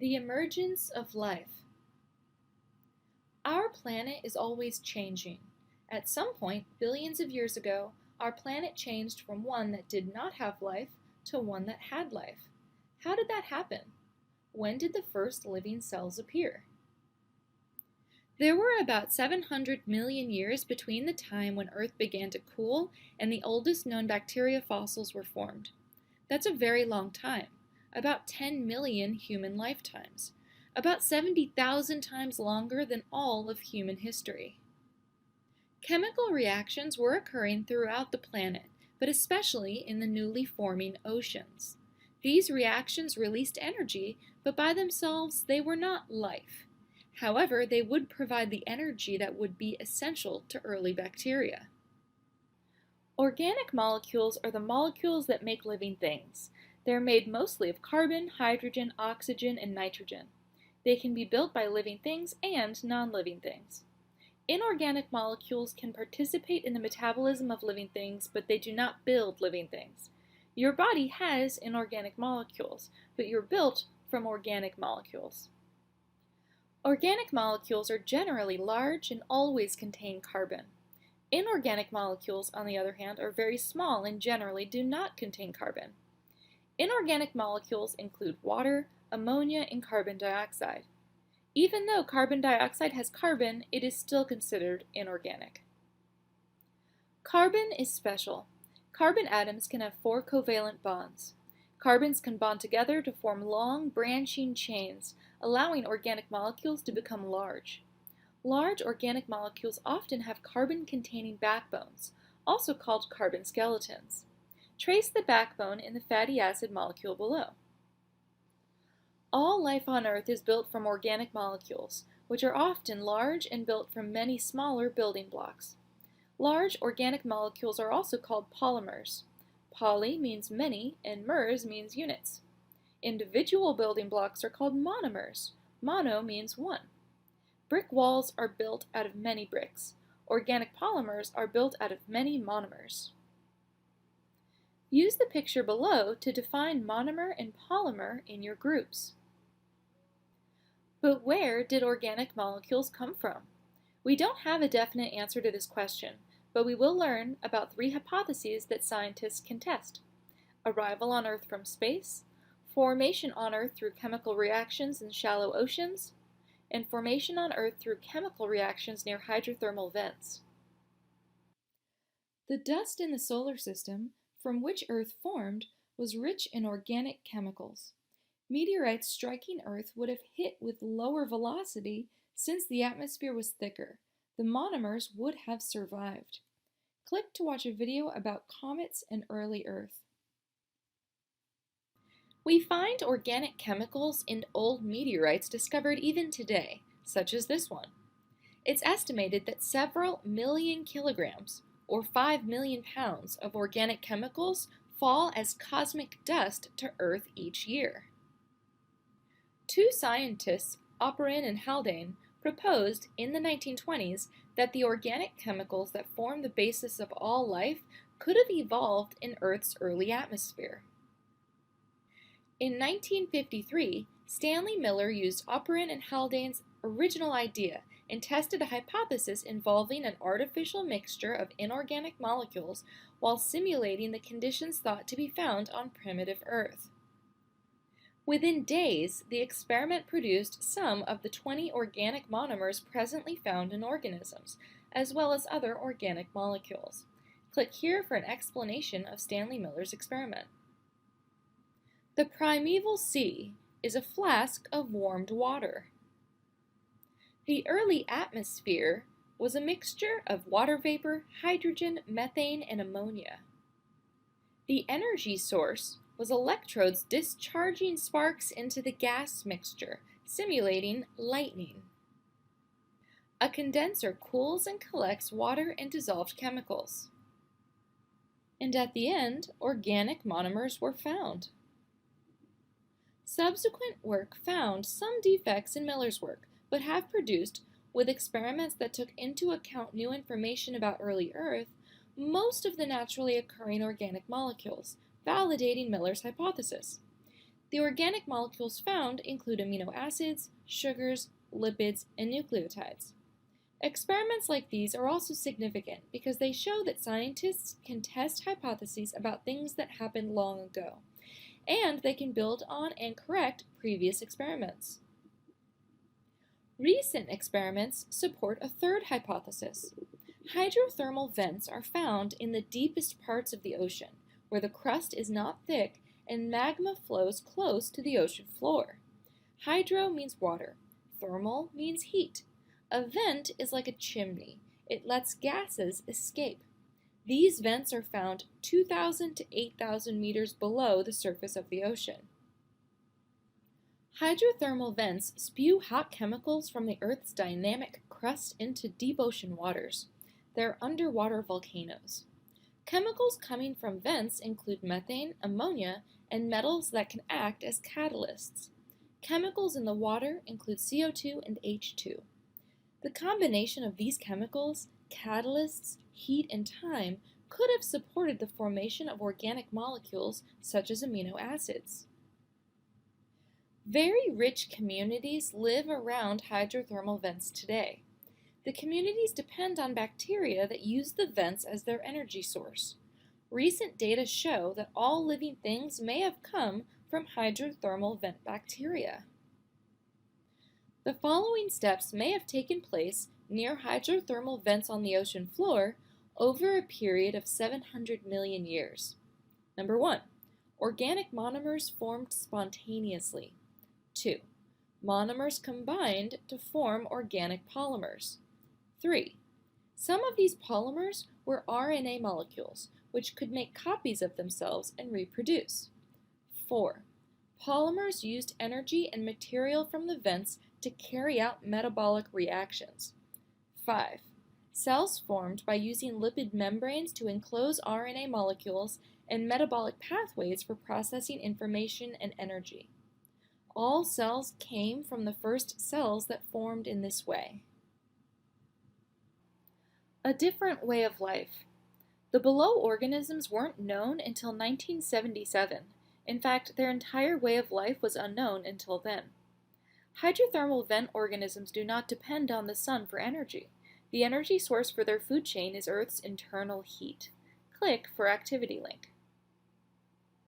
The emergence of life. Our planet is always changing. At some point, billions of years ago, our planet changed from one that did not have life to one that had life. How did that happen? When did the first living cells appear? There were about 700 million years between the time when Earth began to cool and the oldest known bacteria fossils were formed. That's a very long time. About 10 million human lifetimes, about 70,000 times longer than all of human history. Chemical reactions were occurring throughout the planet, but especially in the newly forming oceans. These reactions released energy, but by themselves they were not life. However, they would provide the energy that would be essential to early bacteria. Organic molecules are the molecules that make living things. They're made mostly of carbon, hydrogen, oxygen, and nitrogen. They can be built by living things and non-living things. Inorganic molecules can participate in the metabolism of living things, but they do not build living things. Your body has inorganic molecules, but you're built from organic molecules. Organic molecules are generally large and always contain carbon. Inorganic molecules, on the other hand, are very small and generally do not contain carbon. Inorganic molecules include water, ammonia, and carbon dioxide. Even though carbon dioxide has carbon, it is still considered inorganic. Carbon is special. Carbon atoms can have 4 covalent bonds. Carbons can bond together to form long, branching chains, allowing organic molecules to become large. Large organic molecules often have carbon-containing backbones, also called carbon skeletons. Trace the backbone in the fatty acid molecule below. All life on Earth is built from organic molecules, which are often large and built from many smaller building blocks. Large organic molecules are also called polymers. Poly means many, and mers means units. Individual building blocks are called monomers. Mono means one. Brick walls are built out of many bricks. Organic polymers are built out of many monomers. Use the picture below to define monomer and polymer in your groups. But where did organic molecules come from? We don't have a definite answer to this question, but we will learn about 3 hypotheses that scientists can test: arrival on Earth from space, formation on Earth through chemical reactions in shallow oceans, and formation on Earth through chemical reactions near hydrothermal vents. The dust in the solar system, from which Earth formed, was rich in organic chemicals. Meteorites striking Earth would have hit with lower velocity since the atmosphere was thicker. The monomers would have survived. Click to watch a video about comets and early Earth. We find organic chemicals in old meteorites discovered even today, such as this one. It's estimated that several million kilograms, or 5 million pounds, of organic chemicals fall as cosmic dust to Earth each year. 2 scientists, Oparin and Haldane, proposed in the 1920s that the organic chemicals that form the basis of all life could have evolved in Earth's early atmosphere. In 1953, Stanley Miller used Oparin and Haldane's original idea and tested a hypothesis involving an artificial mixture of inorganic molecules while simulating the conditions thought to be found on primitive Earth. Within days, the experiment produced some of the 20 organic monomers presently found in organisms, as well as other organic molecules. Click here for an explanation of Stanley Miller's experiment. The primeval sea is a flask of warmed water. The early atmosphere was a mixture of water vapor, hydrogen, methane, and ammonia. The energy source was electrodes discharging sparks into the gas mixture, simulating lightning. A condenser cools and collects water and dissolved chemicals. And at the end, organic monomers were found. Subsequent work found some defects in Miller's work, but have produced, with experiments that took into account new information about early Earth, most of the naturally occurring organic molecules, validating Miller's hypothesis. The organic molecules found include amino acids, sugars, lipids, and nucleotides. Experiments like these are also significant because they show that scientists can test hypotheses about things that happened long ago, and they can build on and correct previous experiments. Recent experiments support a third hypothesis. Hydrothermal vents are found in the deepest parts of the ocean, where the crust is not thick and magma flows close to the ocean floor. Hydro means water. Thermal means heat. A vent is like a chimney. It lets gases escape. These vents are found 2,000 to 8,000 meters below the surface of the ocean. Hydrothermal vents spew hot chemicals from the Earth's dynamic crust into deep ocean waters. They're underwater volcanoes. Chemicals coming from vents include methane, ammonia, and metals that can act as catalysts. Chemicals in the water include CO2 and H2. The combination of these chemicals, catalysts, heat, and time could have supported the formation of organic molecules such as amino acids. Very rich communities live around hydrothermal vents today. The communities depend on bacteria that use the vents as their energy source. Recent data show that all living things may have come from hydrothermal vent bacteria. The following steps may have taken place near hydrothermal vents on the ocean floor over a period of 700 million years. Number 1. Organic monomers formed spontaneously. 2. Monomers combined to form organic polymers. 3. Some of these polymers were RNA molecules, which could make copies of themselves and reproduce. 4. Polymers used energy and material from the vents to carry out metabolic reactions. 5. Cells formed by using lipid membranes to enclose RNA molecules and metabolic pathways for processing information and energy. All cells came from the first cells that formed in this way. A different way of life. The below organisms weren't known until 1977. In fact, their entire way of life was unknown until then. Hydrothermal vent organisms do not depend on the sun for energy. The energy source for their food chain is Earth's internal heat. Click for activity link.